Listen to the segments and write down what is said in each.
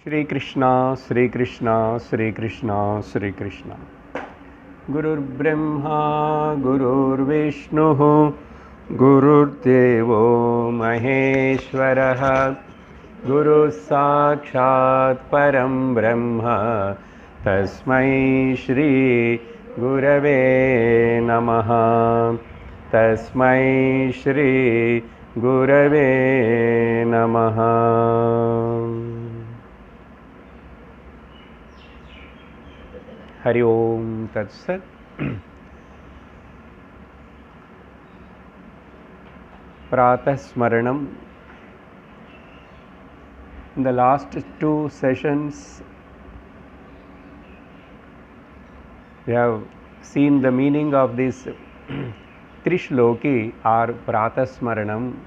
Shri Krishna, Shri Krishna, Shri Krishna, Shri Krishna. Gurur Brahma, Gurur Vishnu, Gurur Devo Maheshwaraha, Guru Sakshat Param Brahma, Tasmai Shri Gurave Namaha, Tasmai Shri Gurave Namaha. Hari Om Tat Sat. Pratah Smaranam. In the last two sessions, we have seen the meaning of this Trishloki or Pratah Smaranam,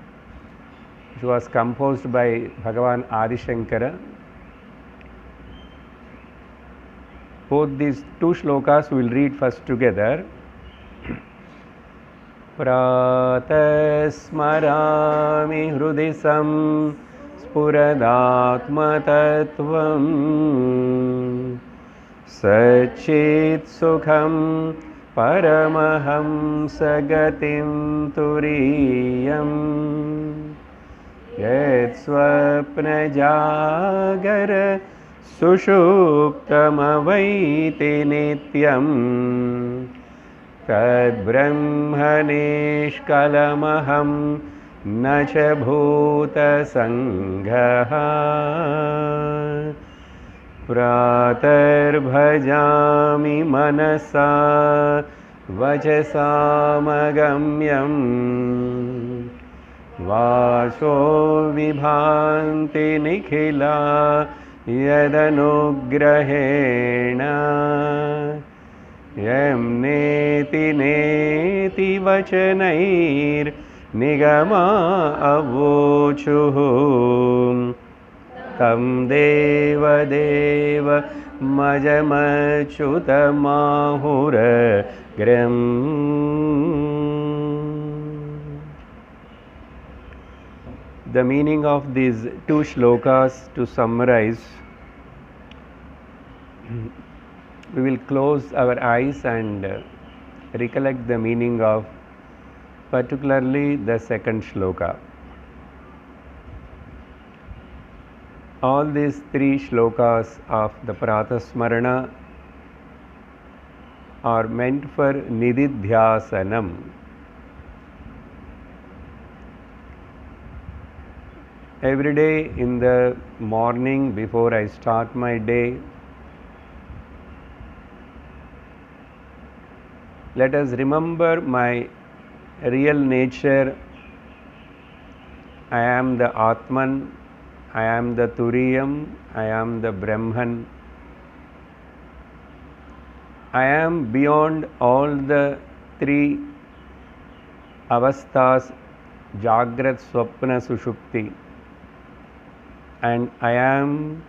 which was composed by Bhagavan Adi Shankara. Both these two shlokas we will read first together. Pratah Smarami Hrudisam Spuradatma Tattvam Sachit Sukham Paramaham Sagatim Turiyam Yet Swapna Jagara Sushuptamavaiti Nityam Tad Brahmanishkalamaham Nacha Bhuta Sanghaha Pratar Bhajami Manasa Vachasamagamyam Vaso Vibhanti Nikhila Yadanugrahena Yam neti neti vachanair nigama avochuhu tam deva deva majamachyutamahura gram. The meaning of these two shlokas, to summarize, we will close our eyes and recollect the meaning of particularly the second shloka. All these three shlokas of the Pratah Smarana are meant for Nididhyasanam. Every day in the morning before I start my day, let us remember my real nature. I am the Atman, I am the Turiyam, I am the Brahman. I am beyond all the three avasthas, Jagrat, Swapna, Sushupti. And I am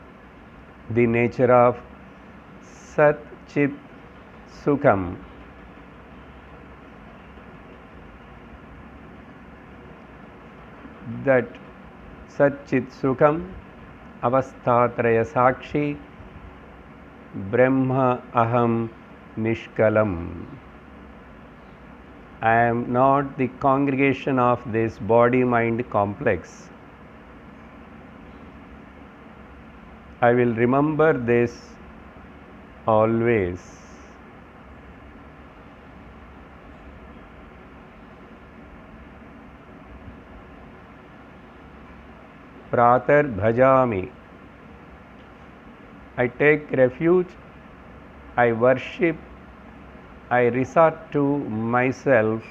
the nature of Sat, Chit, Sukham. That Sat, Chit, Sukham, Avasthatraya Sakshi, Brahma Aham Nishkalam. I am not the congregation of this body-mind complex. I will remember this always. Pratar bhajami. I take refuge, I worship, I resort to myself,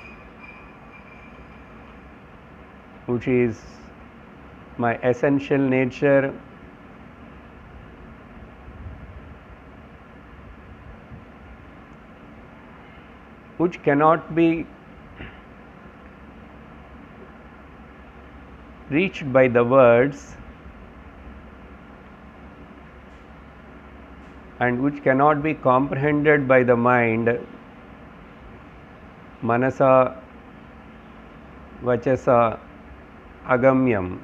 which is my essential nature, which cannot be reached by the words and which cannot be comprehended by the mind, manasa, vachasa, agamyam.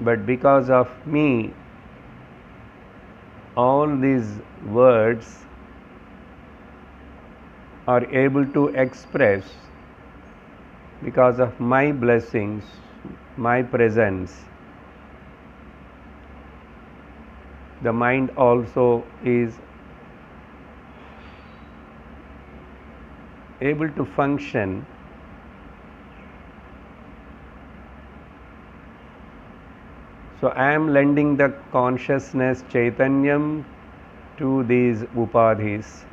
but because of me, all these words are able to express because of my blessings, my presence. The mind also is able to function. So I am lending the consciousness Chaitanyam to these upadhis.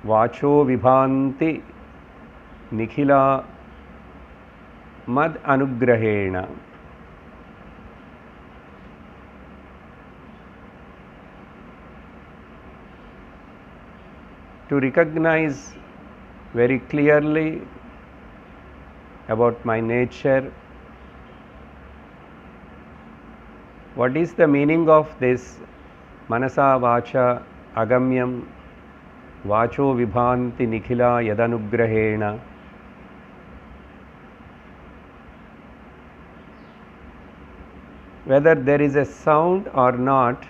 Vacho vibhanti nikhila mad anugrahena. To recognize very clearly about my nature, what is the meaning of this manasa vacha agamyam vacho vibhanti nikhila yadanugrahena? Whether there is a sound or not,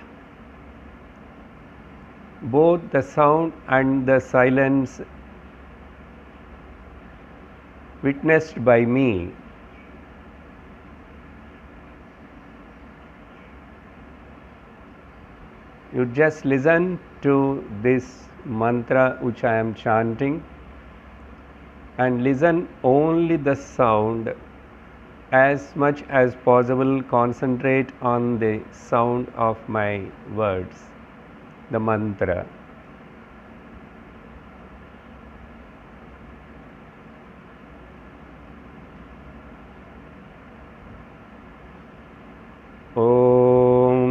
both the sound and the silence witnessed by me you just listen to this mantra which I am chanting and listen only the sound. As much as possible, concentrate on the sound of my words, the mantra. Om.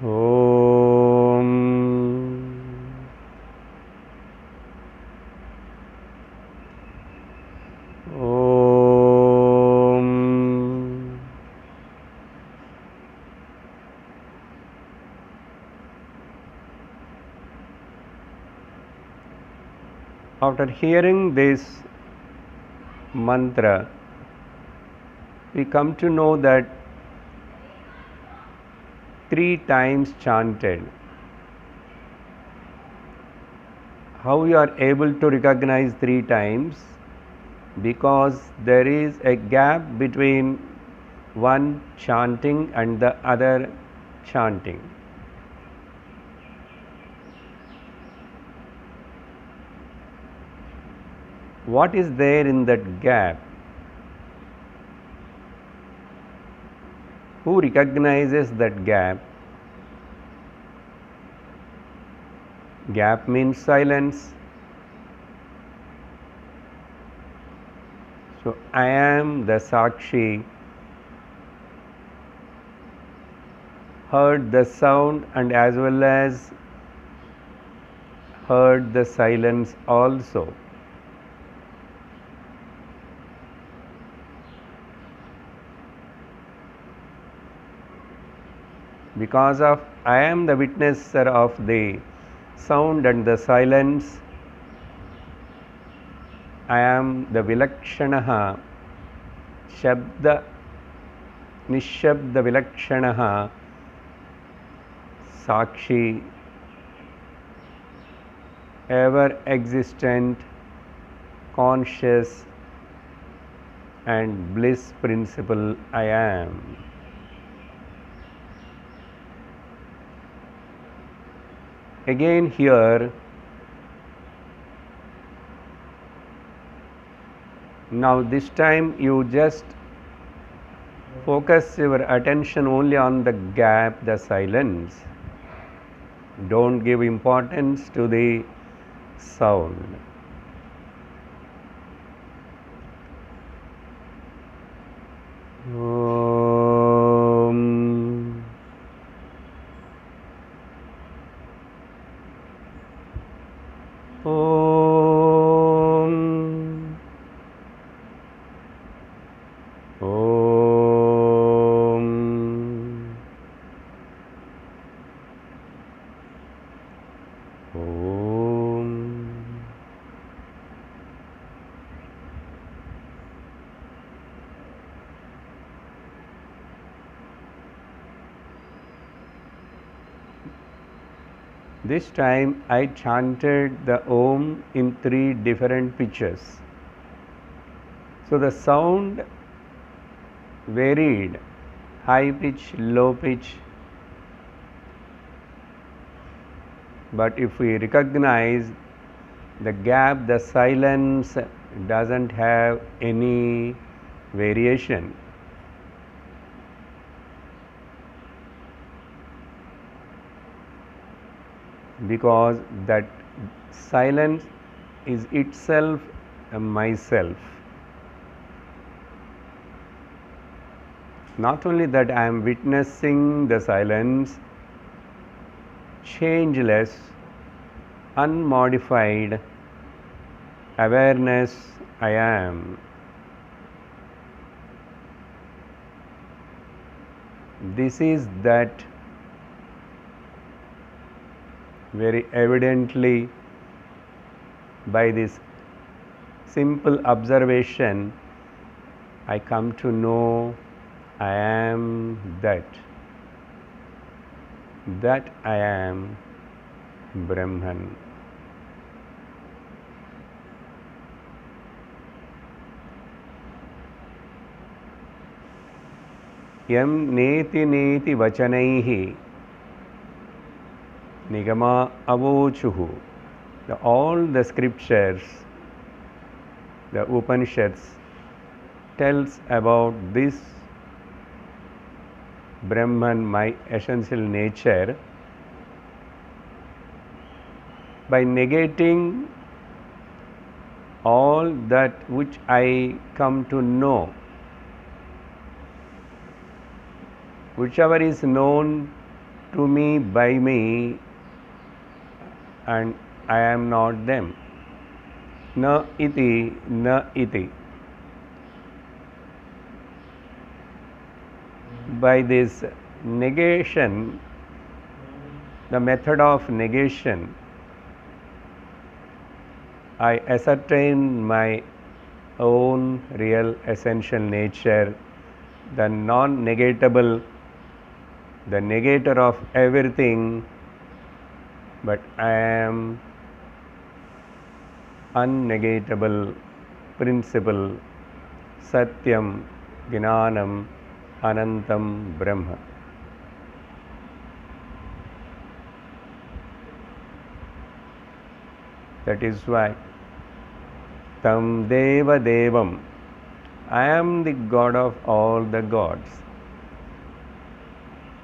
Om. Om. After hearing this mantra, we come to know that 3 times chanted. How you are able to recognize 3 times? Because there is a gap between one chanting and the other chanting. What is there in that gap? Who recognizes that gap? Gap means silence. So I am the Sakshi, heard the sound and as well as heard the silence also. Because of I am the witnesser of the sound and the silence, I am the vilakshanaha, shabda, nishabda vilakshanaha, sakshi, ever existent, conscious and bliss principle I am. Again here, now this time you just focus your attention only on the gap, the silence. Don't give importance to the sound. Om. Om. Om. This time I chanted the Om in 3 different pitches. So the sound varied, high pitch, low pitch. But if we recognize the gap, the silence doesn't have any variation. Because that silence is itself a myself. Not only that, I am witnessing the silence, changeless, unmodified awareness I am. This is that very evidently by this simple observation I come to know I am that I am Brahman. Yam neti neti vachanaihi nigama avochuhu. All the scriptures, the Upanishads tells about this Brahman, my essential nature, by negating all that which I come to know. Whichever is known to me by me, and I am not them. Na iti, na iti. By this negation, the method of negation, I ascertain my own real essential nature, the non-negatable, the negator of everything, but I am unnegatable principle, Satyam, Jnanam, Anantam, Brahma. That is why Tam Deva Devam, I am the God of all the gods.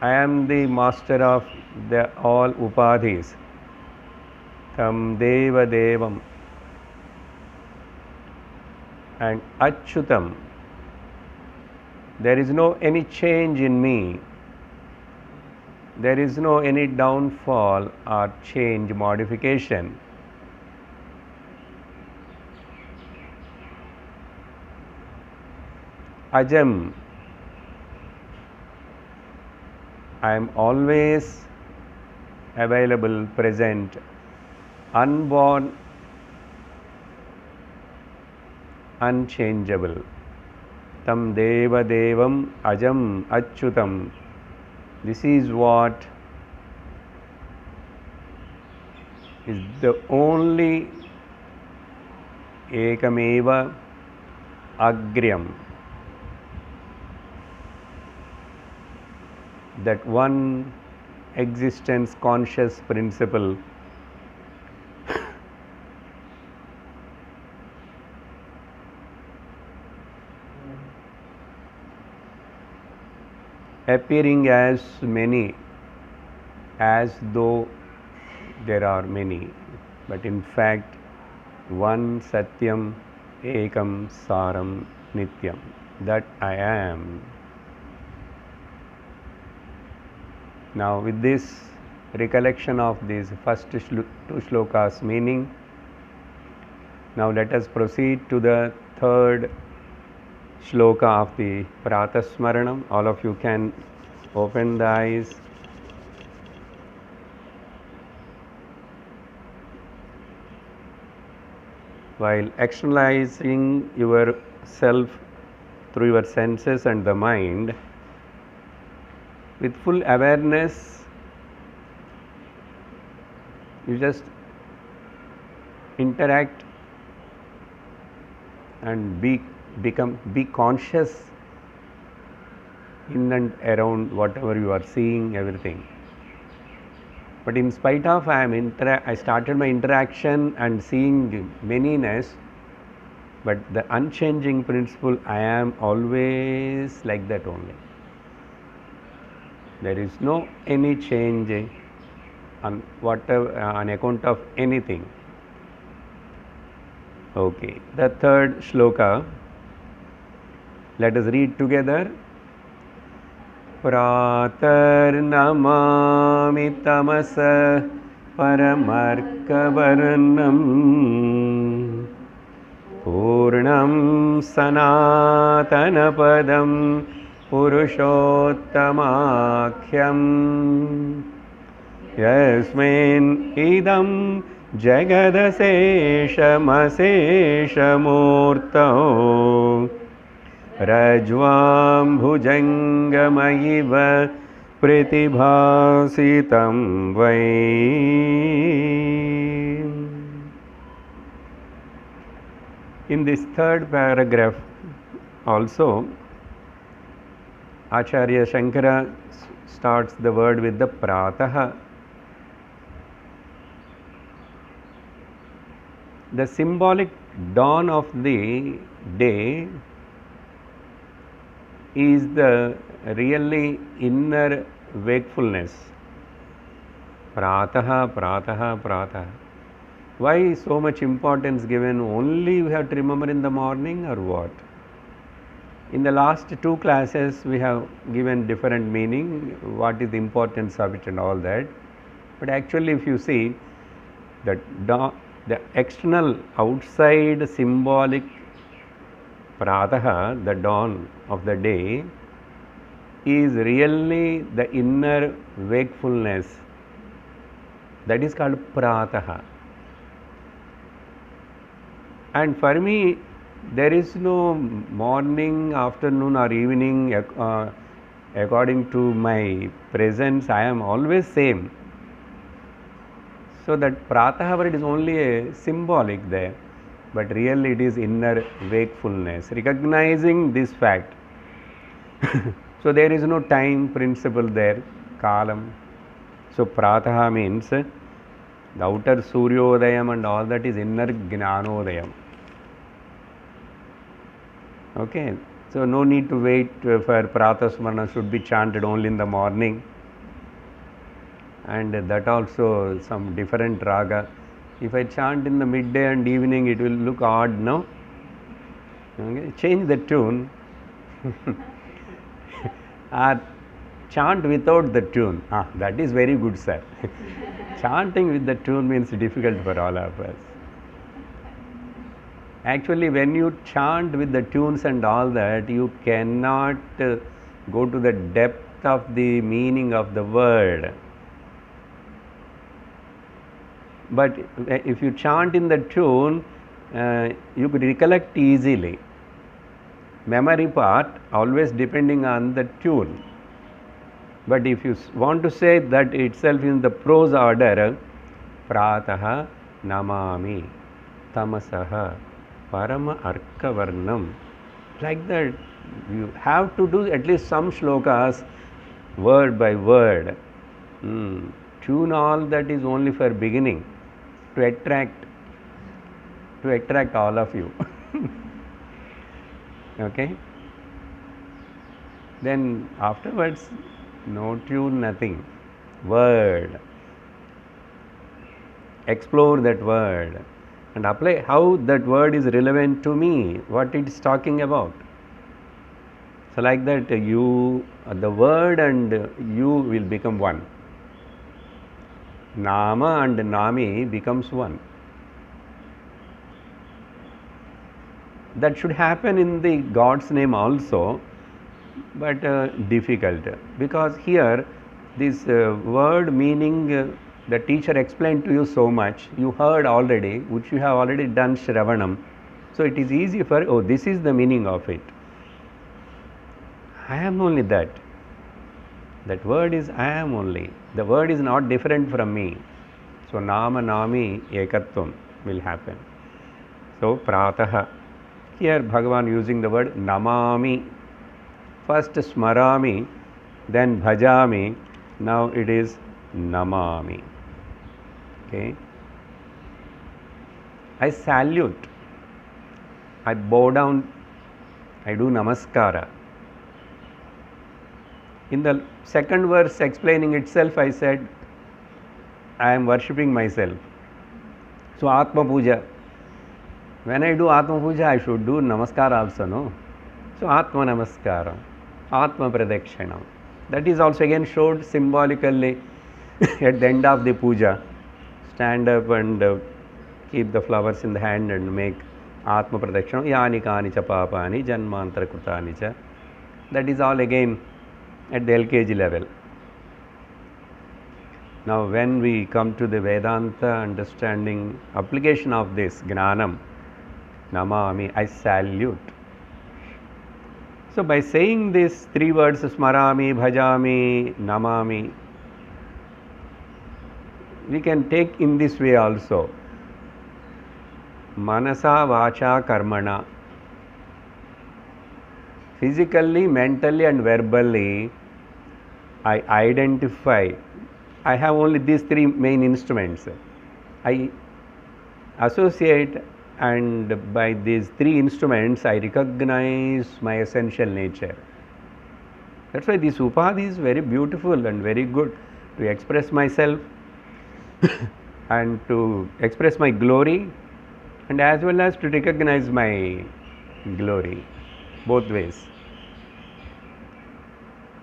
I am the master of the all upadhis. Tam Deva Devam. And Achyutam, there is no any change in me. There is no any downfall or change, modification. Ajam, I am always available, present, unborn, unchangeable. Tam Deva Devam Ajam Achyutam. This is what is the only Ekameva Agryam. That one existence conscious principle appearing as many as though there are many, but in fact one Satyam Ekam Saram Nityam, that I am. Now with this recollection of these first two shlokas meaning, now let us proceed to the third shloka of the Pratah Smaranam. All of you can open the eyes. While externalizing yourself through your senses and the mind, with full awareness, You just interact and be conscious in and around whatever you are seeing, everything. But in spite of I started my interaction and seeing manyness, but the unchanging principle, I am always like that only. There is no any change on whatever on account of anything. Okay, the third shloka. Let us read together. Pratarnamami tamasa paramarkavarnam Purnam sanatanapadam purushottamakhyam Yasmin idam jagadaseshamaseshamurtau Rajvam bhujangamayiva pritibhasitam vai. In this third paragraph also, Acharya Shankara starts the word with the Pratah. The symbolic dawn of the day is the really inner wakefulness. Pratah, Pratah, Pratah. Why so much importance given? Only we have to remember in the morning or what? In the last two classes we have given different meaning, what is the importance of it and all that. But actually if you see that the external outside symbolic Pratah, the dawn of the day, is really the inner wakefulness. That is called Pratah. And for me, there is no morning, afternoon or evening according to my presence. I am always same. So that Pratah word is only a symbolic there, but really it is inner wakefulness, recognizing this fact. So there is no time principle there, kalam. So Pratah means the outer Suryodayam and all that is inner Gnanodayam. Okay, so no need to wait for Pratah Smaranam should be chanted only in the morning. And that also some different raga. If I chant in the midday and evening, it will look odd, no? Okay. Change the tune. Or chant without the tune. That is very good, sir. Chanting with the tune means difficult for all of us. Actually, when you chant with the tunes and all that, you cannot go to the depth of the meaning of the word. But if you chant in the tune, you could recollect easily. Memory part always depending on the tune. But if you want to say that itself in the prose order, Pratah namami tamasaha parama arkavarnam. Like that, you have to do at least some shlokas word by word. Tune all that is only for beginning, to attract all of you. Okay? Then afterwards, no tune, nothing. Word. Explore that word and apply how that word is relevant to me, what it is talking about. So like that, you, the word and you will become one. Nama and Nami becomes one. That should happen in the God's name also, but difficult, because here this word meaning the teacher explained to you so much, you heard already, which you have already done Shravanam. So it is easy for, oh, this is the meaning of it. I am only that. That word is I am only. The word is not different from me. So nama nami ekatvam will happen. So pratah. Here Bhagavan using the word namami. First smarami, then bhajami, now it is namami. Okay. I salute, I bow down, I do namaskara. In the second verse explaining itself, I said, I am worshipping myself. So Atma Puja. When I do Atma Puja, I should do namaskara also, no? So Atma Namaskara, Atma Pradakshina. That is also again showed symbolically at the end of the puja. Stand up and keep the flowers in the hand and make Atma Pradakshina. Yani kani cha papani janmantra krutani cha. That is all again at the LKG level. Now when we come to the Vedanta understanding, application of this Gnanam, Namami, I salute. So by saying these three words, Smarami, Bhajami, Namami, we can take in this way also. Manasa, Vacha, Karmana. Physically, mentally and verbally, I identify. I have only these three main instruments. I associate, and by these three instruments I recognize my essential nature. That's why this upadhi is very beautiful and very good to express myself and to express my glory, and as well as to recognize my glory, both ways.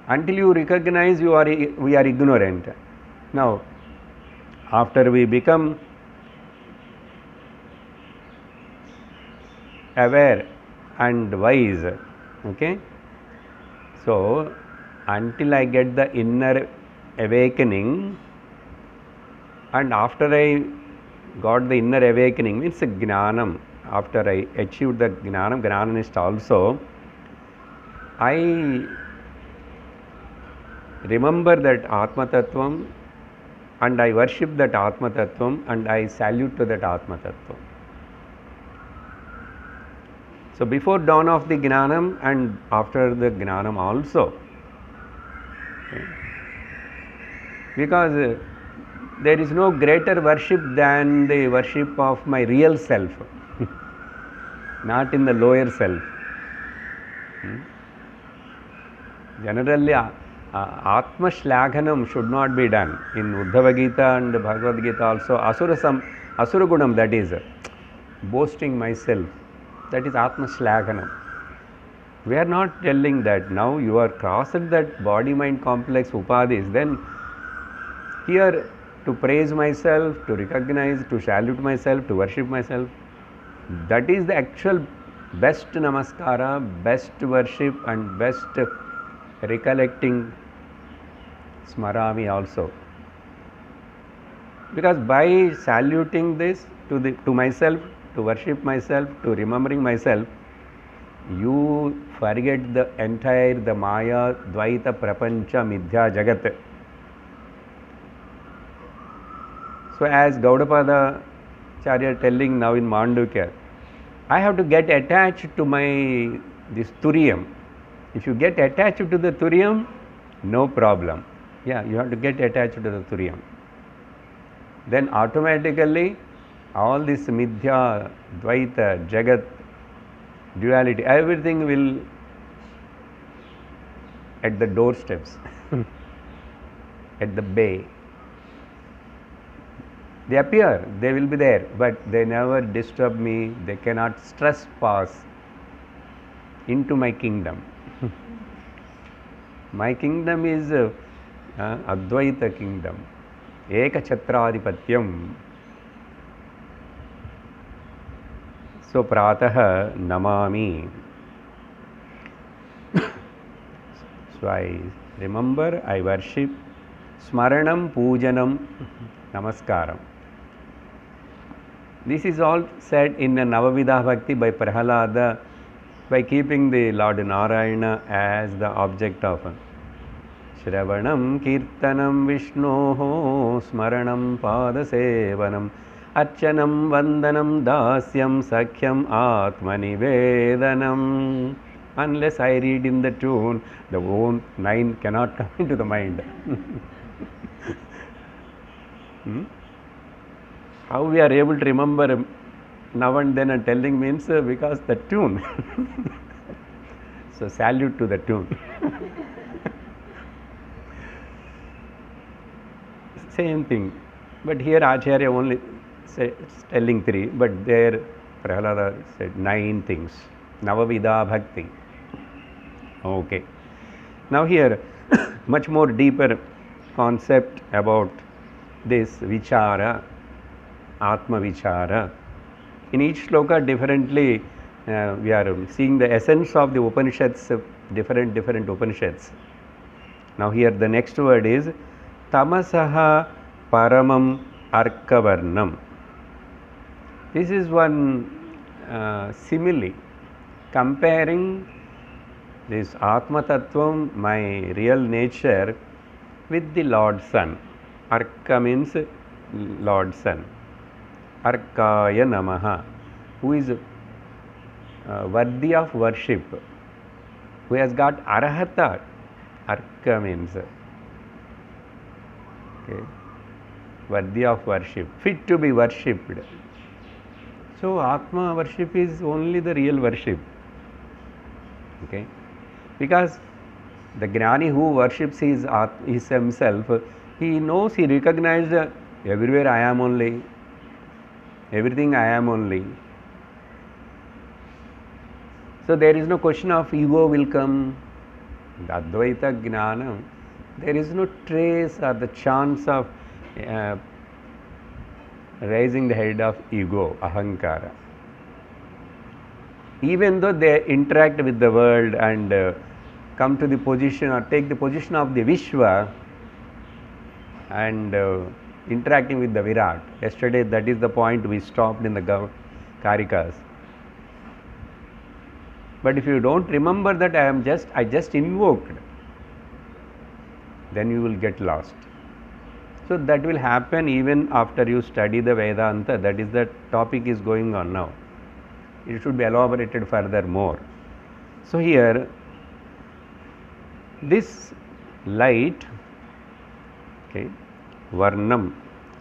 Until you recognize, we are ignorant. Now, after we become aware and wise, okay, so until I get the inner awakening, and after I got the inner awakening, means Gnanam, after I achieved the Gnanam, Gnananist also, I remember that Atma Tattvam and I worship that Atma Tattvam and I salute to that Atma Tattvam. So before dawn of the Gnanam and after the Gnanam also, okay, because there is no greater worship than the worship of my real self, not in the lower self. Generally, Atma Shlaghanam should not be done. In Uddhava Gita and Bhagavad Gita also, Asura Gunam, that is boasting myself, that is Atma Shlaghanam. We are not telling that now you are crossed that body-mind complex upadhis, then here to praise myself, to recognize, to salute myself, to worship myself, that is the actual best namaskara, best worship and best recollecting Smarami also. Because by saluting this to myself, to worship myself, to remembering myself, you forget the entire the Maya, Dvaita, Prapancha, Midhya, Jagat. So as Gaudapada Charya telling now in Mandukya, I have to get attached to this Turiyam. If you get attached to the Turiyam, no problem. Yeah, you have to get attached to the Turiyam. Then automatically all this Midhya, Dvaita, Jagat, duality, everything will at the doorsteps, at the bay. They appear, they will be there, but they never disturb me, they cannot trespass into my kingdom. My kingdom is Advaita kingdom, Eka Chhatradipatyam. So Pratah Namami. So I remember, I worship, Smaranam, Pujanam, Namaskaram. This is all said in a Navavidha Bhakti by Prahalada, by keeping the Lord Narayana as the object of Shravanam Kirtanam Vishnoho Smaranam Padasevanam Archanam Vandanam Dasyam Sakhyam Atmanivedanam. Unless I read in the tune, the whole line cannot come into the mind. How we are able to remember now and then and telling means because the tune. So salute to the tune. Same thing. But here Acharya only telling 3, but there Prahlada said 9 things. Navavida Bhakti. Okay. Now here much more deeper concept about this Vichara, Atma Vichara. In each sloka differently we are seeing the essence of the Upanishads, different Upanishads. Now here the next word is Tamasaha Paramam Arkavarnam. This is one simile comparing this Atma Tattvam, my real nature, with the Lord Sun. Arka means Lord Sun. Arkaya Namaha, who is worthy of worship, who has got Arahata. Arka means worthy of worship, fit to be worshipped. So Atma worship is only the real worship. Okay, because the Gnani who worships his himself, he knows, he recognizes everywhere I am only, everything I am only. So there is no question of ego will come. The Advaita Gnana, there is no trace or the chance of raising the head of ego, ahankara. Even though they interact with the world and come to the position or take the position of the Vishwa and interacting with the Virat. Yesterday, that is the point we stopped in the Karikas. But if you don't remember that I just invoked, then you will get lost. So that will happen even after you study the Vedanta. That is the topic is going on now. It should be elaborated further more. So here, this light, Varnam,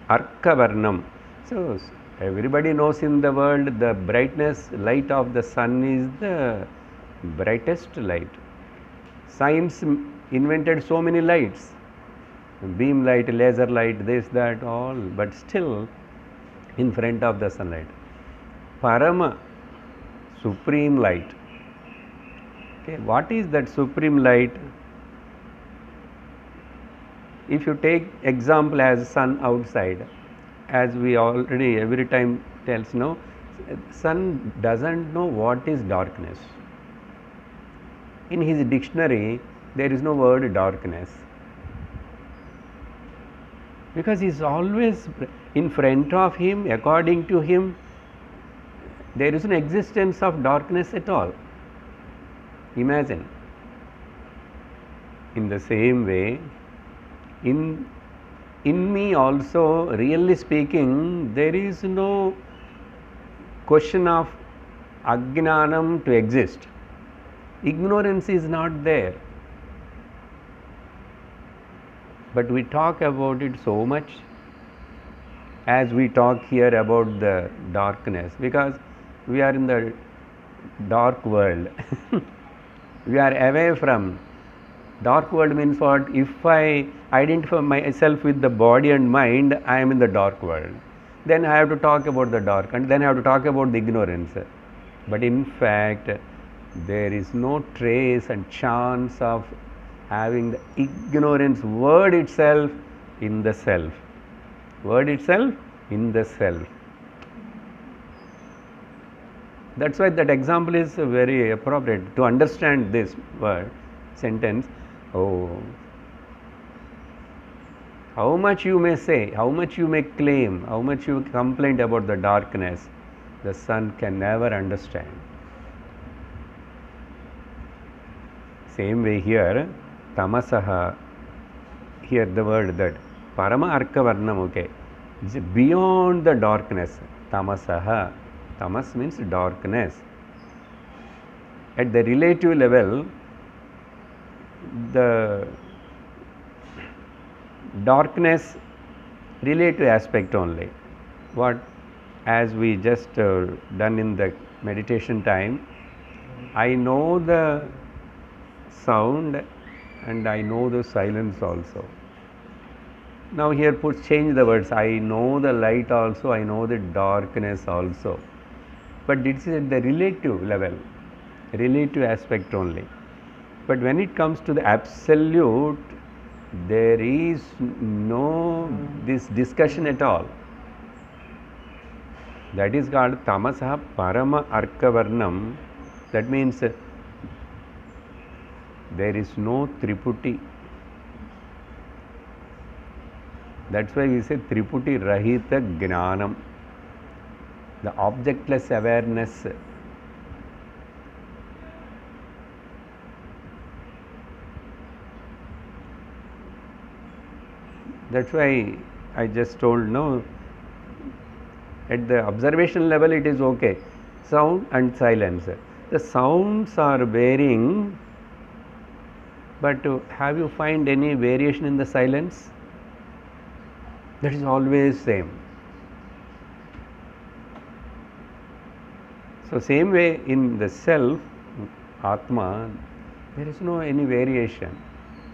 Arka Varnam. So everybody knows in the world the brightness, light of the sun is the brightest light. Science invented so many lights, beam light, laser light, this, that, all, but still in front of the sunlight. Parama, supreme light. What is that supreme light? If you take example as sun outside, as we already every time tells, no, sun doesn't know what is darkness. In his dictionary, there is no word darkness, because he is always in front of him. According to him, there is no existence of darkness at all. Imagine. In the same way, in me also, really speaking, there is no question of Ajnanam to exist. Ignorance is not there. But we talk about it so much, as we talk here about the darkness, because we are in the dark world. We are away from dark world. Means what? If I identify myself with the body and mind, I am in the dark world. Then I have to talk about the dark, and then I have to talk about the ignorance. But in fact, there is no trace and chance of having the ignorance, word itself in the self. Word itself in the self. That's why that example is very appropriate to understand this word, sentence. Oh, how much you may say, how much you may claim, how much you complain about the darkness, the sun can never understand. Same way here, tamasaha here the word that Parama Arka Varnam, okay, is beyond the darkness. Tamasaha. Tamas means darkness. At the relative level, the darkness relative aspect only. What, as we just done in the meditation time, I know the sound and I know the silence also. Now here change the words. I know the light also, I know the darkness also. But this is at the relative level, relative aspect only. But when it comes to the absolute, there is no this discussion at all. That is called Tamasaha Parama Arkavarnam. That means there is no Triputi. That's why we say Triputi Rahita Gnanam, the objectless awareness. That's why I just told, no, at the observation level it is okay, sound and silence. The sounds are varying, but have you find any variation in the silence? That is always same. So same way in the self, Atma, there is no any variation.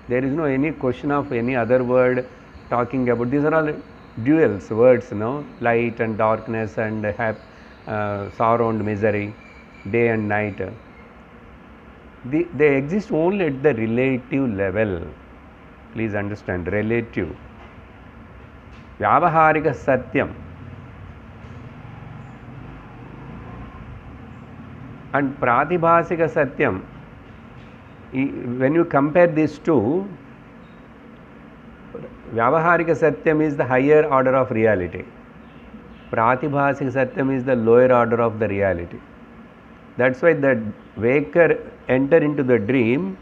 There is no any question of any other word talking about. These are all duals, words, no? Light and darkness and sorrow and misery, day and night. They exist only at the relative level. Please understand, relative. Vyavaharika Satyam and Pratibhasika Satyam. When you compare these two, Vyavaharika Satyam is the higher order of reality. Pratibhasika Satyam is the lower order of the reality. That's why the waker enter into the dream,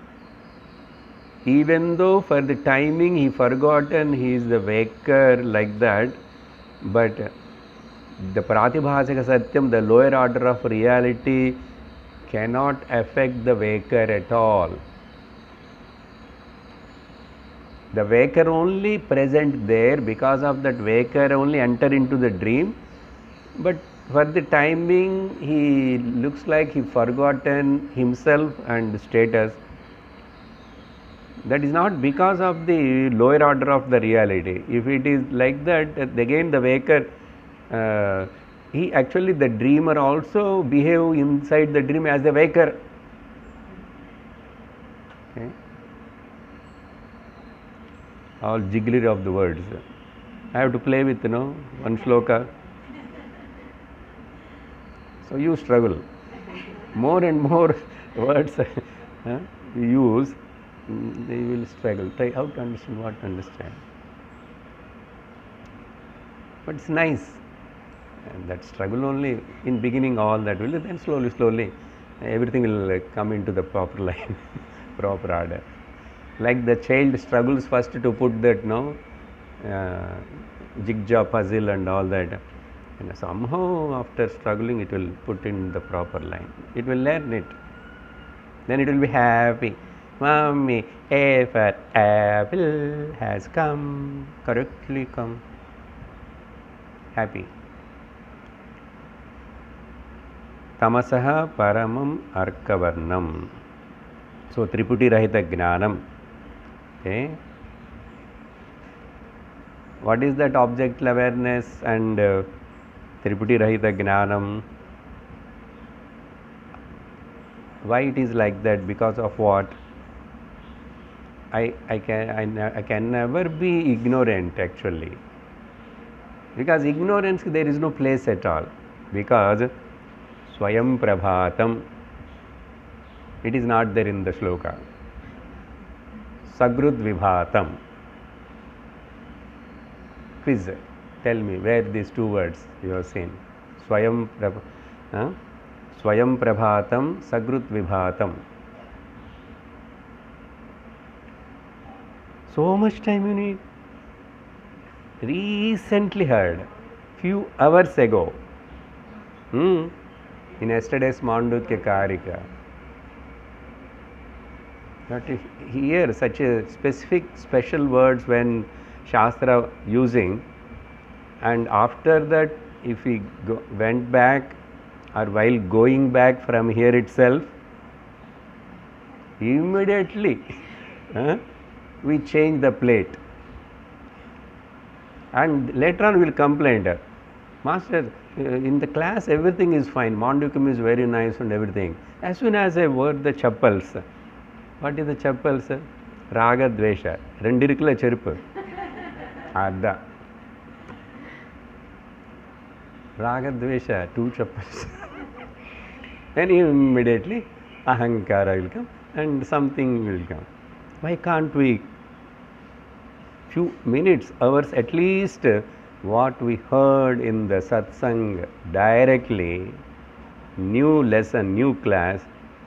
even though for the timing he forgotten he is the waker like that, but the Pratibhasika Satyam, the lower order of reality, cannot affect the waker at all. The waker only present there, because of that waker only enter into the dream, but for the timing he looks like he forgotten himself and status. That is not because of the lower order of the reality. If it is like that, again the waker, he actually, the dreamer also behave inside the dream as the waker. Okay. All jigglery of the words. I have to play with, one shloka. So you struggle. More and more words you use, they will struggle. Try how to understand, what to understand. But it's nice. And that struggle only, in beginning all that will, then slowly everything will come into the proper line, proper order. Like the child struggles first to put that jigsaw puzzle and all that, and somehow after struggling it will put in the proper line. It will learn it. Then it will be happy. Mommy, A for apple has come, correctly come. Happy. Tamasaha Paramam Arkavarnam. So Triputi Rahita Gnanam. Okay. What is that object awareness and Triputi Rahita Gnanam? Why it is like that? Because of what? I can never be ignorant actually. Because ignorance, there is no place at all. Because Swayam Prabhatam, it is not there in the shloka. Sagrud Vibhatam. Quiz. Tell me where these two words you have seen. Swayam Prabhatam, Sagrud Vibhatam. So much time you need. Recently heard, few hours ago, in yesterday's Mandukya Karika. But if here such a special words when Shastra using, and after that if we went back or while going back from here itself, immediately we change the plate. And later on we will complain, Master, in the class everything is fine, Mandukam is very nice and everything. As soon as I wore the chappals, what is the chappals? Raga Dvesha, rendirikula cheruppu. Adda. Raga Dvesha, two chappals. Then immediately Ahankara will come and something will come. Why can't we few minutes, hours at least, what we heard in the satsang directly, new lesson, new class,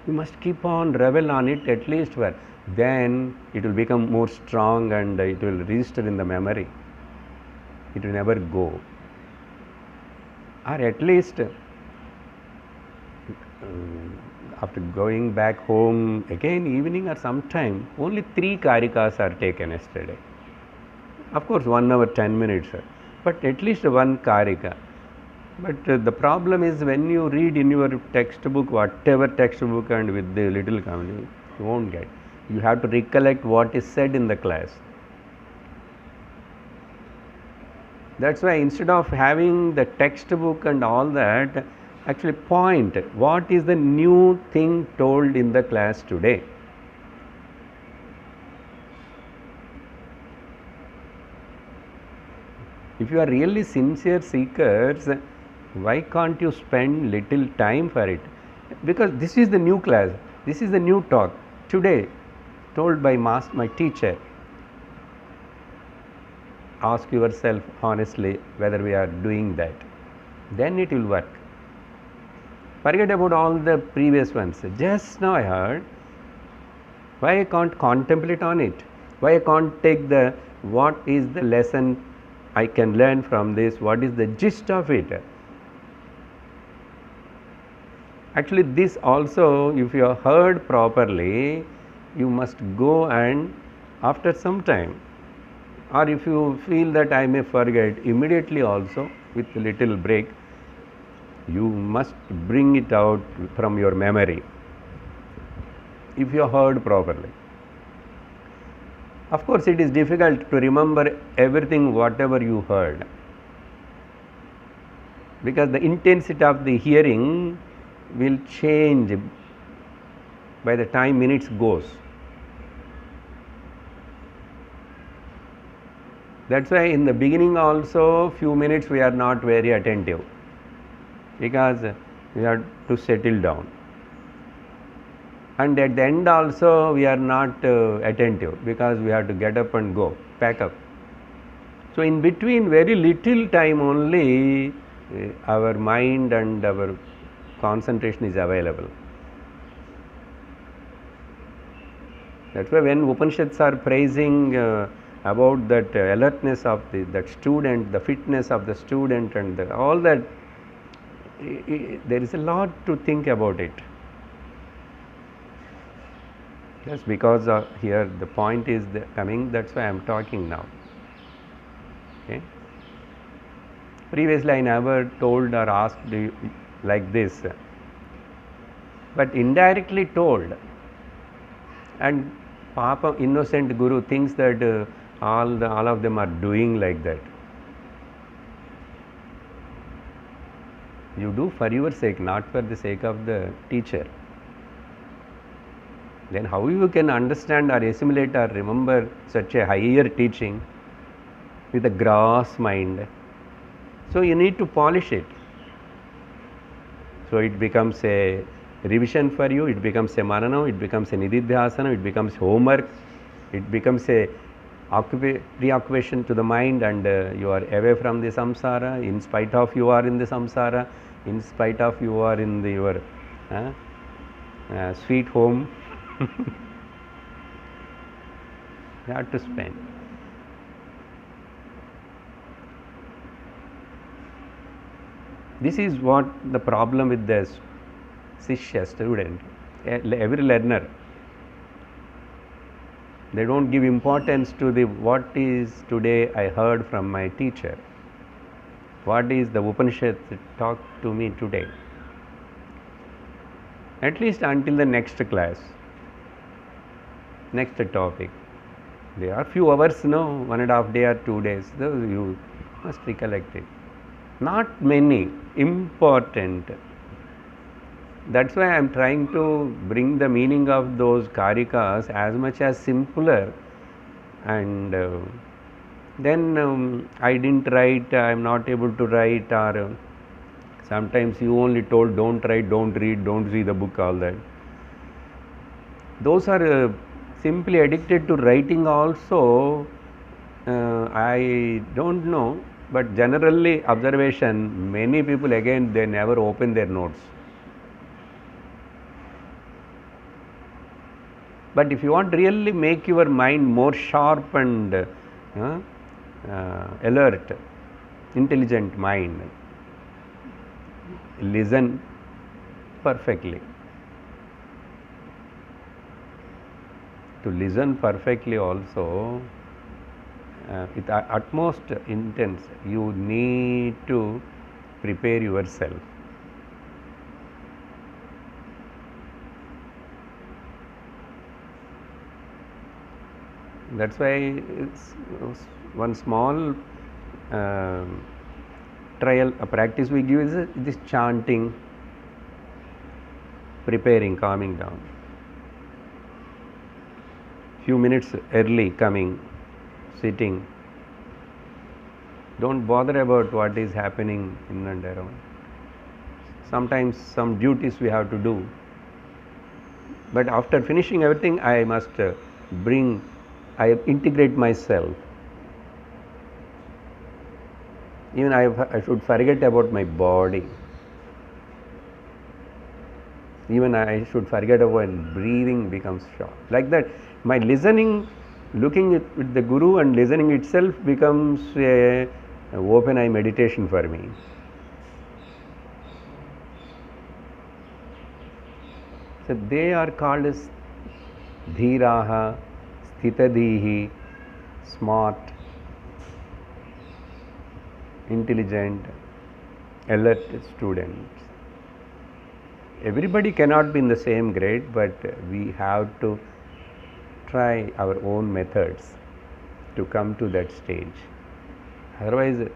we must keep on revel on it at least for then it will become more strong and it will register in the memory. It will never go. Or at least after going back home again evening or sometime, only 3 karikas are taken yesterday. Of course 1 hour 10 minutes, but at least 1 karika. But the problem is when you read in your textbook, whatever textbook and with the little comedy, you won't get. You have to recollect what is said in the class. That's why instead of having the textbook and all that, actually point what is the new thing told in the class today. If you are really sincere seekers, why can't you spend little time for it? Because this is the new class, this is the new talk today told by my teacher. Ask yourself honestly whether we are doing that. Then it will work. Forget about all the previous ones. Just now I heard, why I can't contemplate on it? Why I can't take the, what is the lesson I can learn from this? What is the gist of it? Actually, this also, if you have heard properly, you must go and after some time, or if you feel that I may forget, immediately also with a little break, you must bring it out from your memory, if you have heard properly. Of course, it is difficult to remember everything whatever you heard, because the intensity of the hearing will change by the time minutes goes. That's why in the beginning also few minutes we are not very attentive, because we have to settle down. And at the end also we are not attentive, because we have to get up and go, pack up. So in between very little time only our mind and our concentration is available. That's why when Upanishads are praising about that alertness of that student, the fitness of the student and all that, there is a lot to think about it. Just because here the point is coming, that's why I am talking now. Okay. Previously I never told or asked like this, but indirectly told, and Papa innocent Guru thinks that all of them are doing like that. You do for your sake, not for the sake of the teacher. Then how you can understand or assimilate or remember such a higher teaching with a gross mind? So you need to polish it. So it becomes a revision for you, it becomes a mananam, it becomes a nididhyasana, it becomes homework, it becomes a preoccupation to the mind, and you are away from the samsara. In spite of you are in the samsara, in spite of you are in your sweet home. You have to spend. This is what the problem with the Shishya student, every learner. They don't give importance to the what is today I heard from my teacher. What is the Upanishad talk to me today? At least until the next class, next topic. There are few hours, no, 1.5 day or 2 days. Those you must recollect it. Not many, important. That's why I am trying to bring the meaning of those karikas as much as simpler. And then I didn't write, I am not able to write, or sometimes you only told don't write, don't read, don't see the book, all that. Those are simply addicted to writing also. I don't know, but generally observation, many people again they never open their notes. But if you want to really make your mind more sharp and alert, intelligent mind, listen perfectly. To listen perfectly also, with utmost intense, you need to prepare yourself. That's why it's one small trial, a practice we give is this chanting, preparing, calming down. Few minutes early coming, sitting. Don't bother about what is happening in and around. Sometimes some duties we have to do. But after finishing everything, I must I integrate myself. Even I should forget about my body. Even I should forget about breathing becomes short. Like that, my listening, looking with the Guru and listening itself becomes a open eye meditation for me. So they are called as Dhiraha, Sthitadihi, smart, intelligent, alert students. Everybody cannot be in the same grade, but we have to try our own methods to come to that stage. Otherwise,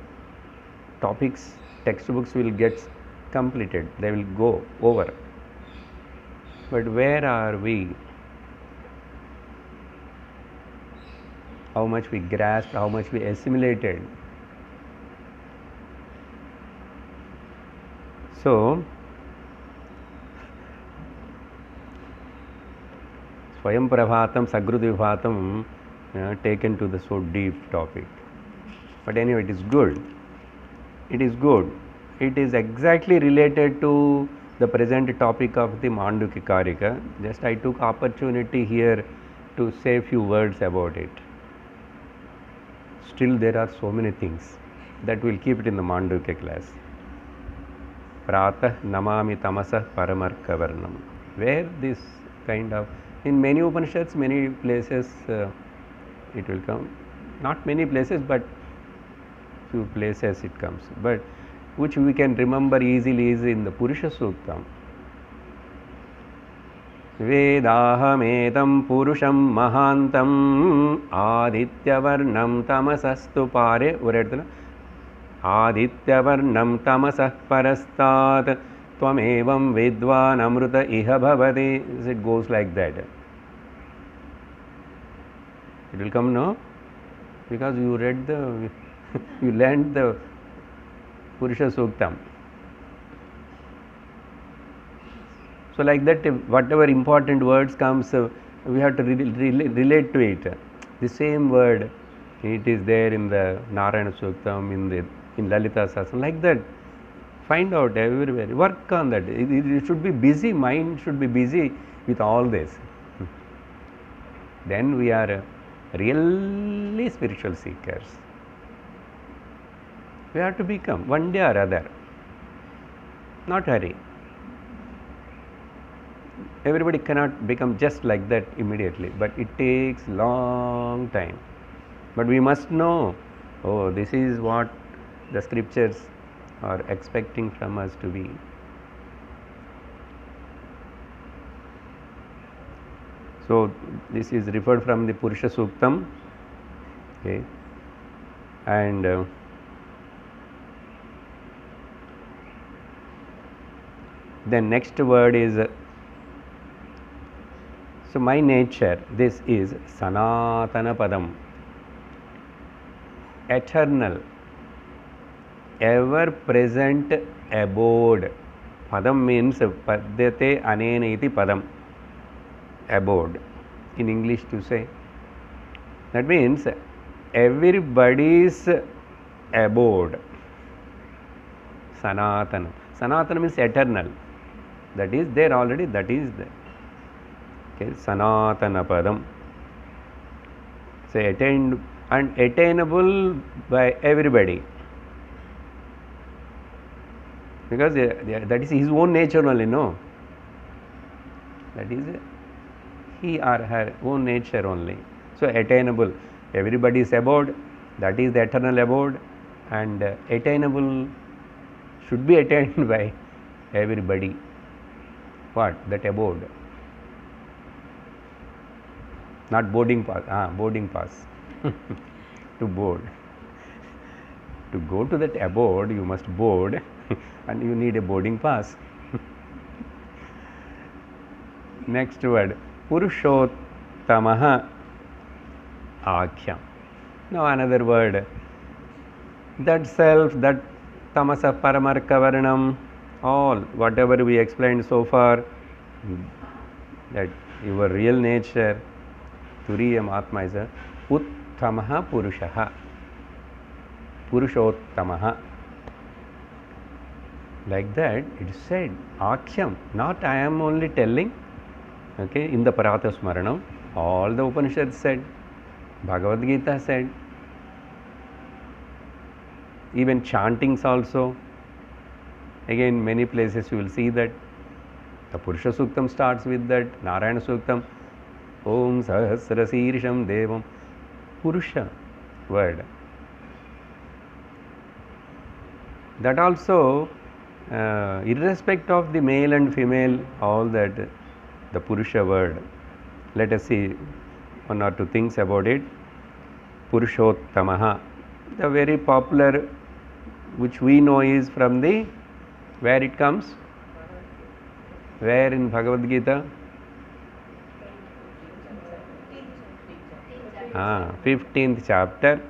topics, textbooks will get completed, they will go over. But where are we? How much we grasped, how much we assimilated. So, Swayam Prabhatam, Sagrudvibhatam, taken to the so deep topic. But anyway, it is good. It is good. It is exactly related to the present topic of the Mandukya Karika. Just I took opportunity here to say a few words about it. Still there are so many things that will keep it in the Mandukya class. Pratah Namami Tamasah Paramarka Varnam. Where this kind of, in many Upanishads, many places it will come. Not many places, but few places it comes. But which we can remember easily is in the Purusha Suktam. Vedahamedam Purusham Mahantam Adityavarnam Tamasastu Pare. Adityavarnam Tamasah Parastat Tvamevam Vidvan Amruta Iha Bhavati. It goes like that. It will come, no? Because you read the, you learned the Purusha Suktam. So like that, whatever important words comes, we have to relate to it. The same word, it is there in the Narayana Suktam, in Lalita Sahasranam, like that. Find out everywhere. Work on that. It should be busy. Mind should be busy with all this. Then we are really spiritual seekers. We have to become one day or other. Not hurry. Everybody cannot become just like that immediately, but it takes long time. But we must know, oh, this is what the scriptures are expecting from us to be. So this is referred from the Purusha Suktam, okay, and then next word is, so my nature, this is Sanatana Padam, eternal, ever present abode. Padam means Padyate Anena iti Padam, abode in English to say. That means everybody's abode. Sanatana. Sanatana means eternal. That is there already, that is there. Okay, Sanatana Padam. So attained and attainable by everybody. Because that is his own nature only, no? That is he or her own nature only. So attainable. Everybody's abode, that is the eternal abode, and attainable should be attained by everybody. What? That abode. Not boarding pass. Boarding pass. To board. To go to that abode, you must board and you need a boarding pass. Next word, Purushottamaha Akhyam. Now another word, that self, that Tamasa Paramarka Varnam, all whatever we explained so far, that your real nature, Turiyam Atma is a Uttamaha Purushaha, Purushottamaha. Like that it is said, Akhyam, not I am only telling, okay, in the Pratah Smaranam, all the Upanishads said, Bhagavad Gita said, even chantings also. Again, many places you will see that the Purusha Suktam starts with that, Narayana Suktam, Om Sahasra Sirisham Devam, Purusha word. That also, irrespective of the male and female, all that, the Purusha word. Let us see one or two things about it. Purushottamaha, the very popular, which we know is from the, where it comes? Where in Bhagavad Gita? 15th chapter,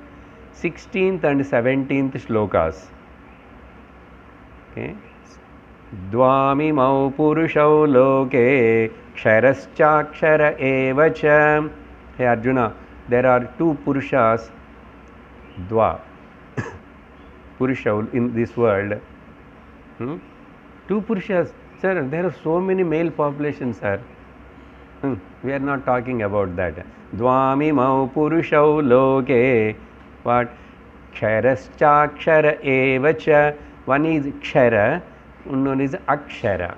16th and 17th shlokas. Okay. Dvamimau purushau loke ksharascha evacha. Hey Arjuna, there are two Purushas, Dva, Purushau in this world. Two Purushas. Sir, there are so many male populations, sir. We are not talking about that. Dvamimau purushau loke. What? Ksharascha evacha. One is Kshara, one is Akshara.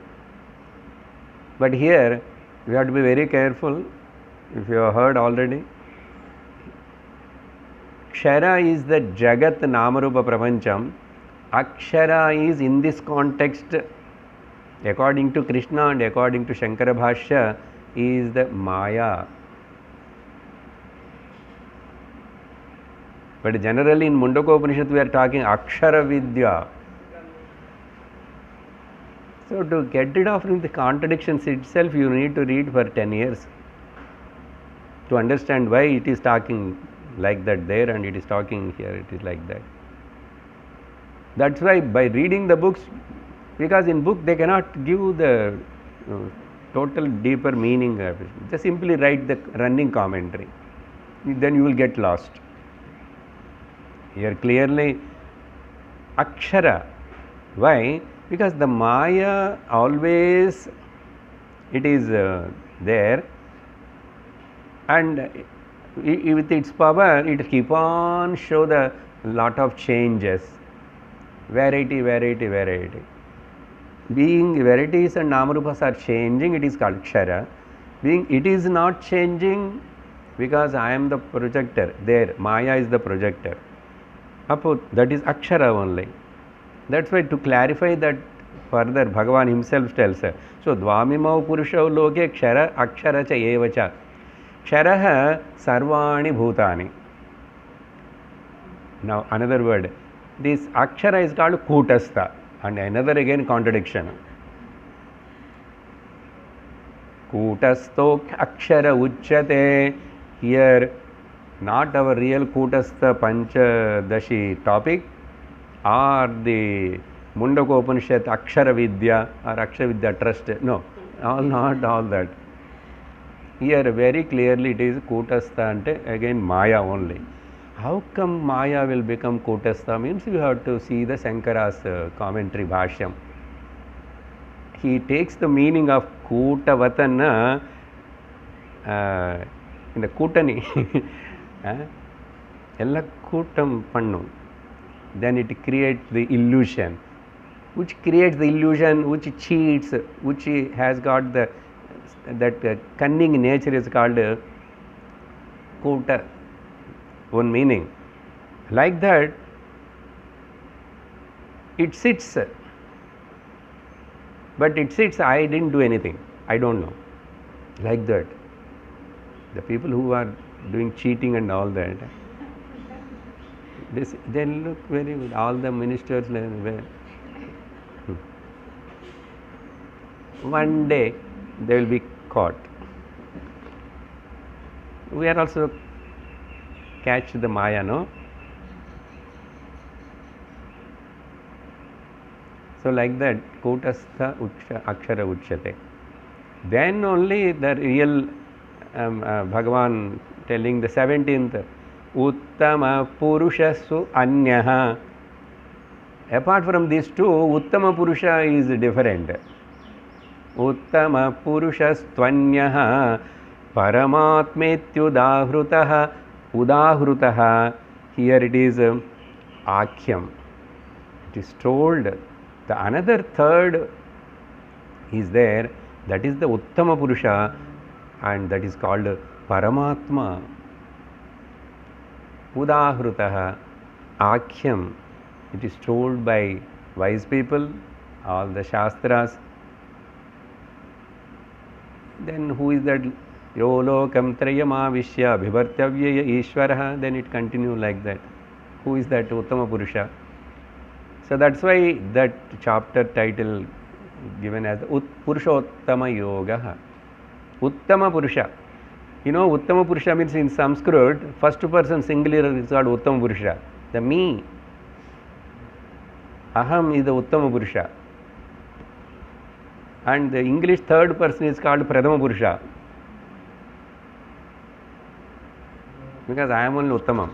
But here we have to be very careful. If you have heard already, Kshara is the Jagat Namarupa Prapancham. Akshara is in this context, according to Krishna and according to Shankara Bhashya, is the Maya. But generally in Mundaka Upanishad we are talking Akshara Vidya. So to get rid of the contradictions itself, you need to read for 10 years to understand why it is talking like that there and it is talking here, it is like that. That's why by reading the books, because in book they cannot give the total deeper meaning of it. Just simply write the running commentary, then you will get lost. Here clearly Akshara. Why? Because the Maya always it is there, and With its power, it keep on show the lot of changes, variety, variety, variety. Being varieties and namarupas are changing, it is called kshara. Being it is not changing because I am the projector. There, Maya is the projector. That is akshara only. That's why to clarify that further, Bhagavan himself tells her. So, dvamimau purushau loke kshara akshara cha eva cha. Ksharaha sarvani bhutani. Now, another word. This akshara is called kutastha. And another again contradiction. Kutastho akshara uchyate. Here, not our real Kutastha Panchadashi topic or the Mundakopanishad Akshara Vidya or Akshara Vidya Trust. No, not all that. Here very clearly it is Kutastha and again Maya only. How come Maya will become Kutastha means you have to see the Shankara's commentary Bhashyam. He takes the meaning of Kutavatana in the Kutani. Ella Kutam Pannu. Then it creates the illusion. Which creates the illusion, which cheats, which has got the that cunning nature is called Kuta. One meaning. Like that, it sits. But it sits, I didn't do anything. I don't know. Like that. The people who are doing cheating and all that, they look very good. All the ministers, one day they will be caught. We are also catch the Maya, no? So like that, Kutastha Akshara Uchyate. Then only the real Bhagavan telling the 17th, Uttama Purushasu Anyaha. Apart from these two, Uttama Purusha is different. Uttama Purushastvanyaha Paramatmetyudahrutaha Udahrutaha. Here it is Akhyam. It is told. The another third is there, that is the Uttama Purusha, and that is called Paramatma. Udahrutaha, Akhyam. It is told by wise people, all the Shastras. Then who is that? Yo lokam trayamavishya bhivartyavyaya Ishvaraha. Then it continues like that. Who is that Uttama Purusha? So that's why that chapter title given as Purushottama Yoga. Uttama Purusha. You know, Uttama Purusha means in Sanskrit, first person singular is called Uttama Purusha. The me. Aham is the Uttama Purusha. And the English third person is called Prathama Purusha. Because I am only Uttamam.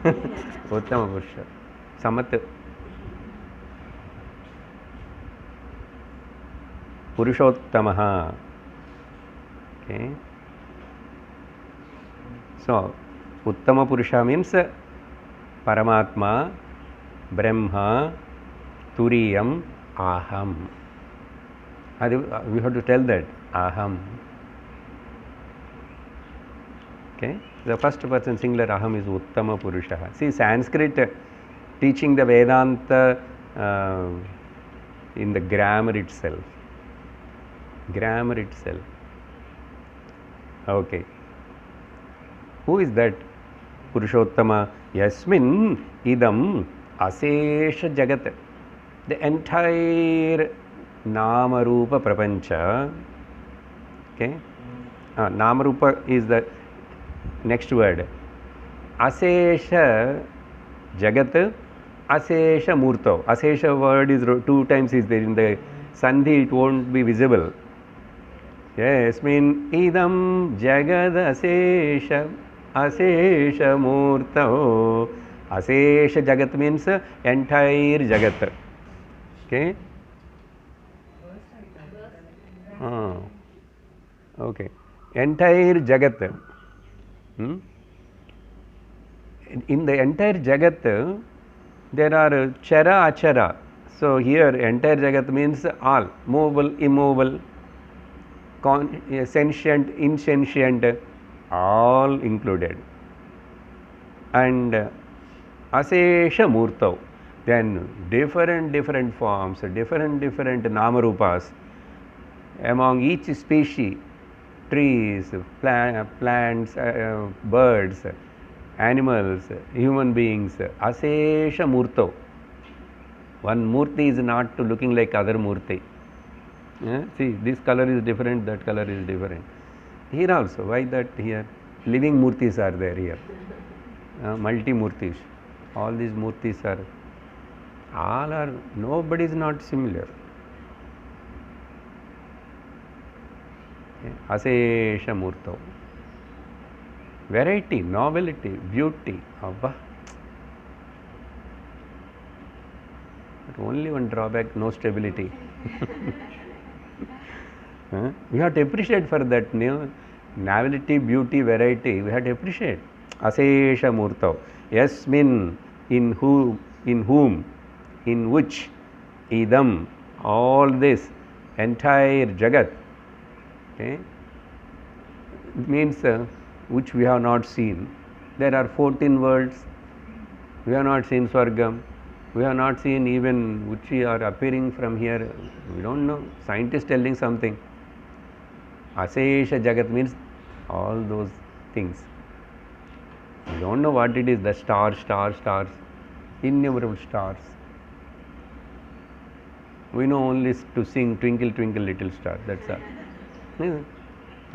Uttama Purusha. Samat. Purushottamaha. Okay. So, Uttama Purusha means Paramatma, Brahma, Turiyam, Aham. We have to tell that Aham. Okay. The first person singular Aham is Uttama Purusha. See, Sanskrit teaching the Vedanta in the grammar itself. Grammar itself. Okay. Who is that Purushottama? Yasmin idam asesha jagat. The entire Namarupa Prapancha. Okay. Namarupa is the next word. Asesha jagat, asesha murto. Asesha word is 2 times is there in the Sandhi, it won't be visible. Yasmin idam jagad asesha asesha murto. Asesha jagat means entire jagat. Okay. Okay. Entire jagat. in the entire Jagat, there are Chara, Achara. So here entire Jagat means all, movable, immovable, sentient, insentient, all included. And Asesha Murtav, then different forms, different Namarupas among each species, trees, plants, birds, animals, human beings, Asesha Murtav. One Murti is not looking like other Murti. See, this color is different, that color is different. Here also, why that here? Living Murtis are there here. Multi-Murtis. All these Murtis are, nobody is not similar. Asesha Murtav. Variety, novelty, beauty. Abba. But only one drawback, no stability. We have to appreciate for that novelty, beauty, variety. We have to appreciate. Asesha Murtav. Yasmin, in whom, in which, idam, all this, entire Jagat. Okay? It means which we have not seen. There are 14 worlds. We have not seen Swargam. We have not seen even which are appearing from here. We don't know. Scientists telling something. Asesha Jagat means all those things. We don't know what it is. The stars, innumerable stars. We know only to sing Twinkle Twinkle Little Star. That's all.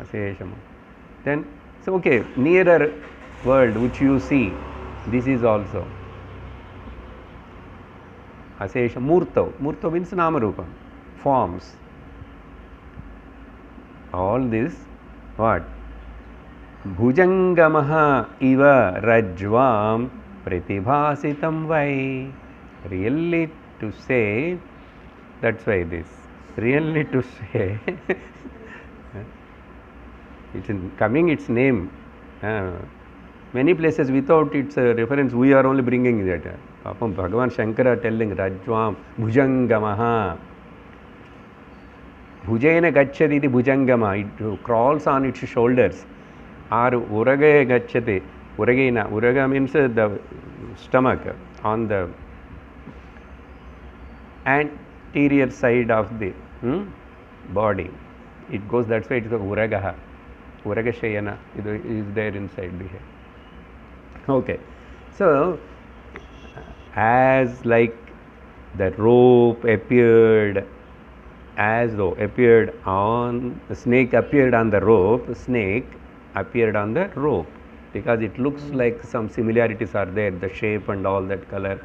Asesha. Then, so okay, nearer world which you see, this is also Asesha Murtav. Murtav means Namarupam, forms. All this, what? Bhujangamaha iva rajvam pratibhasitam vai. Really to say, that's why this. Really to say, it's coming its name. Many places without its reference, we are only bringing that. Bhagavan Shankara telling Rajvam Bhujangamaha. Bhujena gacchati bhujangama. It crawls on its shoulders. Or urage gacchati. Uragena. Uraga means the stomach on the anterior side of the body. It goes, that's why it is called uragaha. Uragashayana is there inside here. Okay. So, as like the rope appeared, as though appeared on, the snake appeared on the rope, snake appeared on the rope, because it looks like some similarities are there, the shape and all that color,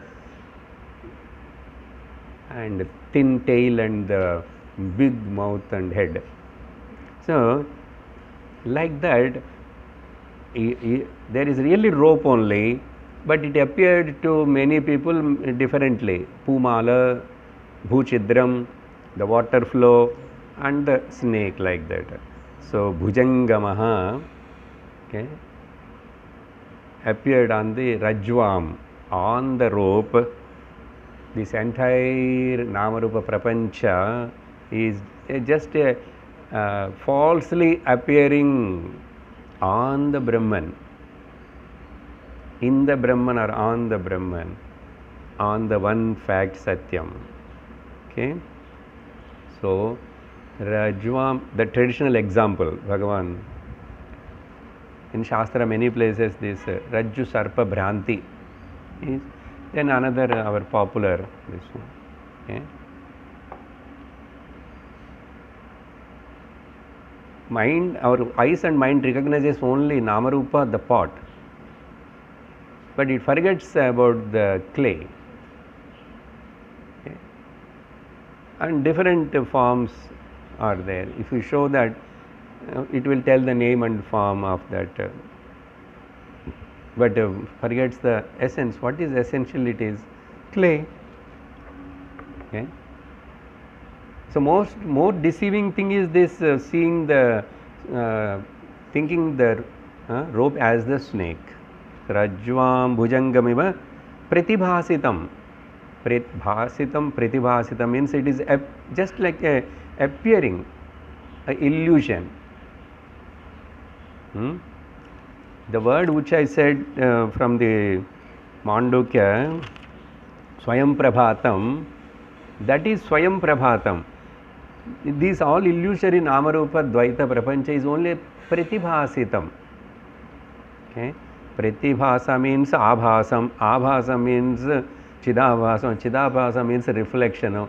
and thin tail and the big mouth and head. So, like that, there is really rope only, but it appeared to many people differently. Pumala, Bhuchidram, the water flow, and the snake, like that. So, Bhujangamaha, okay, appeared on the Rajvam, on the rope. This entire Namarupa Prapancha is just a falsely appearing on the Brahman, in the Brahman or on the Brahman, on the one fact Satyam. Okay. So, Rajvam, the traditional example, Bhagavan, in Shastra many places this Rajju Sarpa Bhranti is, then another our popular this one. Okay. Mind, our eyes and mind recognizes only Namarupa, the pot, but it forgets about the clay. Okay. And different forms are there. If you show that, it will tell the name and form of that, but forgets the essence. What is essential? It is clay. Okay. So, more deceiving thing is this seeing the, thinking the rope as the snake. rajvam bhujangamiva pratibhasitam. Pratibhasitam means it is just like a appearing, a illusion. The word which I said from the Mandukya, Swayam Prabhatam, that is Swayam Prabhatam. These all illusory Namarupa Dvaita Prapancha is only Pratibhasitam. Okay? Pratibhasa means Abhasam, Abhasa means Chidabhasam, Chidabhasa means reflection.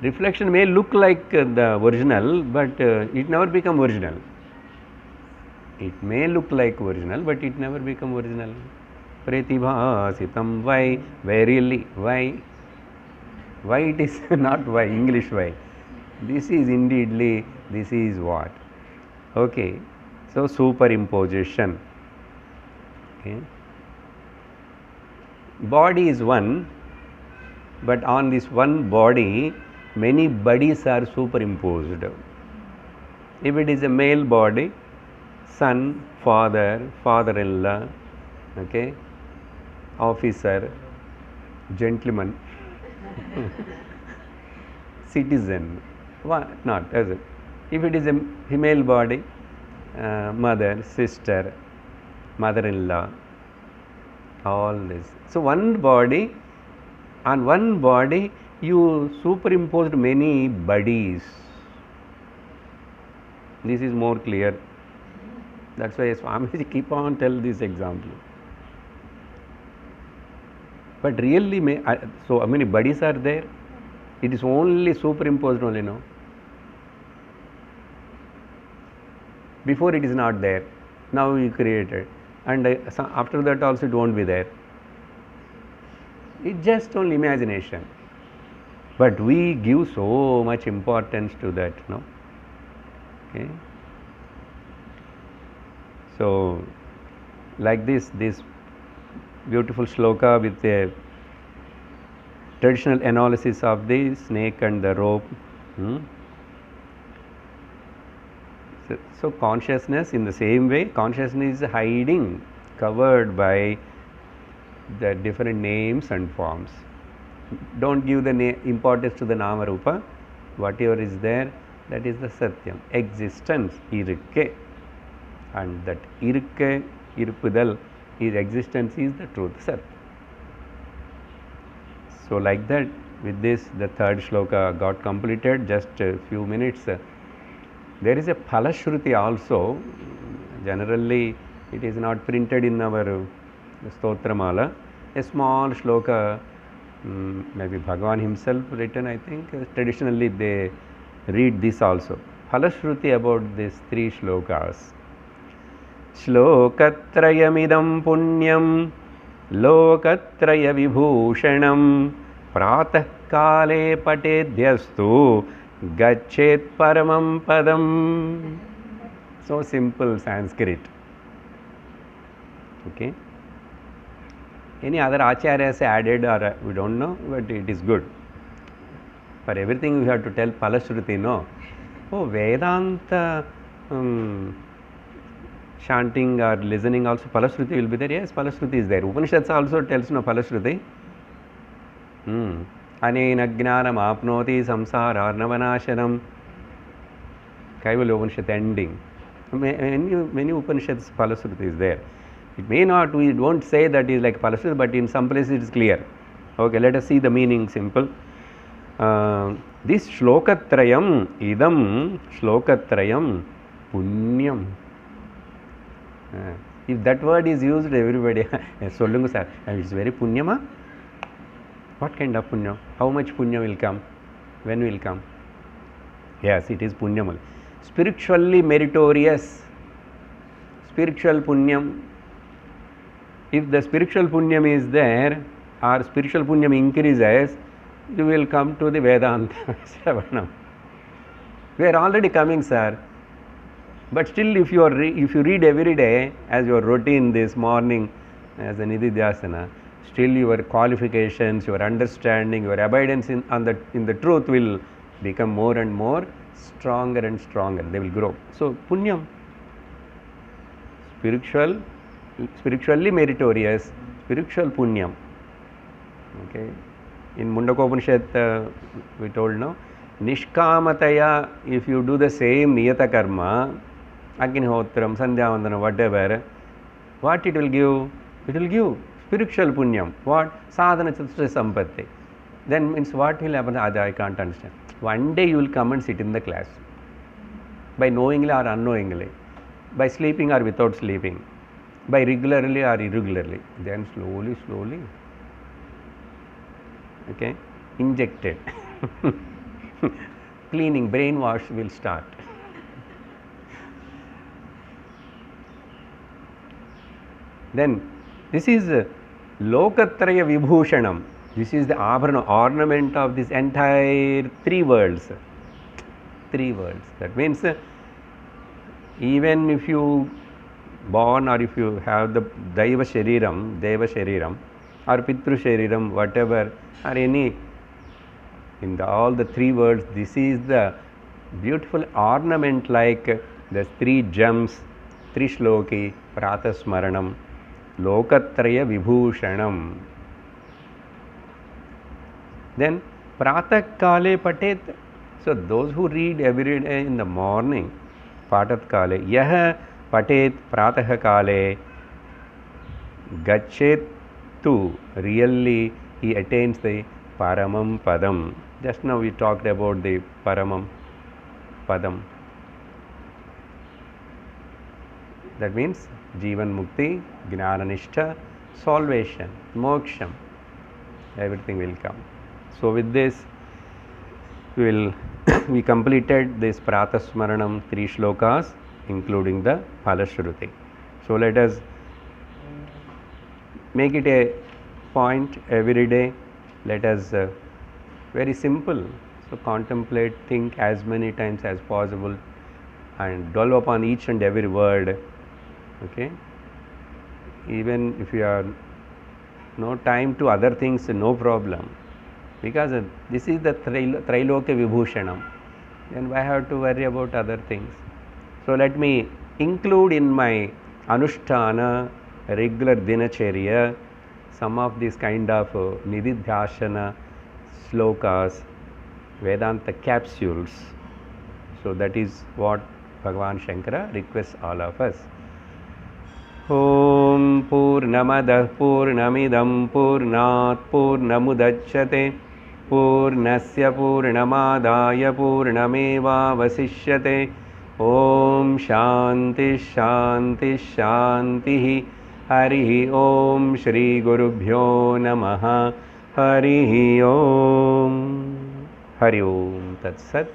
Reflection may look like the original, but it never become original. It may look like original, but it never become original. Pratibhasitam, why? Verily, why? Why it is not why, English why? This is indeedly, this is what? Okay, so superimposition. Okay. Body is one, but on this one body, many bodies are superimposed. If it is a male body, son, father, father-in-law, okay, officer, gentleman, citizen, what not? If it is a female body, mother, sister, mother-in-law, all this. So one body, on one body you superimposed many bodies. This is more clear. That's why Swamiji keep on tell this example. But really, so how many bodies are there? It is only superimposed only, no? Before it is not there. Now you created. And after that also it won't be there. It's just only imagination. But we give so much importance to that, no? Okay. So, like this beautiful shloka with a traditional analysis of the snake and the rope. So consciousness, in the same way, consciousness is hiding, covered by the different names and forms. Don't give the importance to the Nama Rupa. Whatever is there, that is the Satyam. Existence, Irukke. And that Irukke, Irupudal, his existence is the truth, Sat. So like that, with this, the third shloka got completed, just a few minutes. There is a Phala Shruti also. Generally, it is not printed in our Stotramala. A small shloka, maybe Bhagavan himself written, I think. Traditionally, they read this also. Phala Shruti about these three shlokas. Sloka-3&Phala punyam Loka-3 vibhushanam Pratah kale patedhyastu Gachet paramam padam. So simple Sanskrit. Okay. Any other acharyas added, or we don't know, but it is good. For everything we have to tell Phala Shruti, no? Oh, Vedanta chanting or listening also, Phala Shruti will be there. Yes, Phala Shruti is there. Upanishads also tells, no, Phala Shruti. Anena gnanam apnoti samsara arnavanashanam. Kaivalya Upanishad ending. Many Upanishads Phala Shruti is there. It may not, we don't say that is like Phala Shruti, but in some places it is clear. Okay, let us see the meaning simple. This Sloka-3, idam Sloka-3 punyam. If that word is used, everybody, Sollungu sir, it's very punyama. What kind of punya? How much punya will come? When will come? Yes, it is punyamal. Spiritually meritorious. Spiritual punyam. If the spiritual punyam is there, or spiritual punyam increases, you will come to the Vedanta Shravanam. We are already coming, sir. But still, if you read every day as your routine this morning as a Nididhyasana, still your qualifications, your understanding, your abidance in the truth will become more and more stronger and stronger. They will grow. So punyam, spiritual spiritually meritorious, spiritual punyam. Okay. In Mundakopanishad, we told no, Nishkamataya, if you do the same Niyata karma, Agnihotram, Sandhyavandana, whatever, what it will give? It will give spiritual punyam. What? Sadhana Chatusha Sampatti. Then means what will happen? I can't understand. One day you will come and sit in the class. By knowingly or unknowingly. By sleeping or without sleeping. By regularly or irregularly. Then slowly, okay, injected. Cleaning, brainwash will start. Then this is Loka-3 Vibhushanam. This is the ornament of this entire three worlds. Three worlds. That means even if you born or if you have the Deva Shariram or Pitru Shariram, whatever, or any, in all the three worlds, this is the beautiful ornament like the three gems, three shloki, Pratah Smaranam, Loka-3 Vibhushanam. Then Pratah Kale Patet. So those who read every day in the morning, Patat Kale, Yah Patet Pratah Kale Gachet tu, really he attains the Paramam Padam. Just now we talked about the Paramam Padam. That means Jivan Mukti, Gnana Nishtha, salvation, Moksham, everything will come. So with this, we completed this Pratah Smaranam 3 shlokas, including the Phala Shruti. So let us make it a point every day. Let us very simple. So contemplate, think as many times as possible, and dwell upon each and every word. Okay. Even if you have no time to other things, no problem. Because this is the Triloka Vibhushanam. Then why have to worry about other things? So let me include in my Anushtana, regular Dinacharya, some of these kind of Nididhyasana, Slokas, Vedanta capsules. So that is what Bhagavan Shankara requests all of us. Om Purnamadah Purnamidam Purnat Purnamudachyate Purnasya Purnamadaya Purnameva Vasishyate. Om Shanti Shanti Shanti. Harihi Om Shri Gurubhyo Namaha. Harihi Om. Hari Om Tat Sat.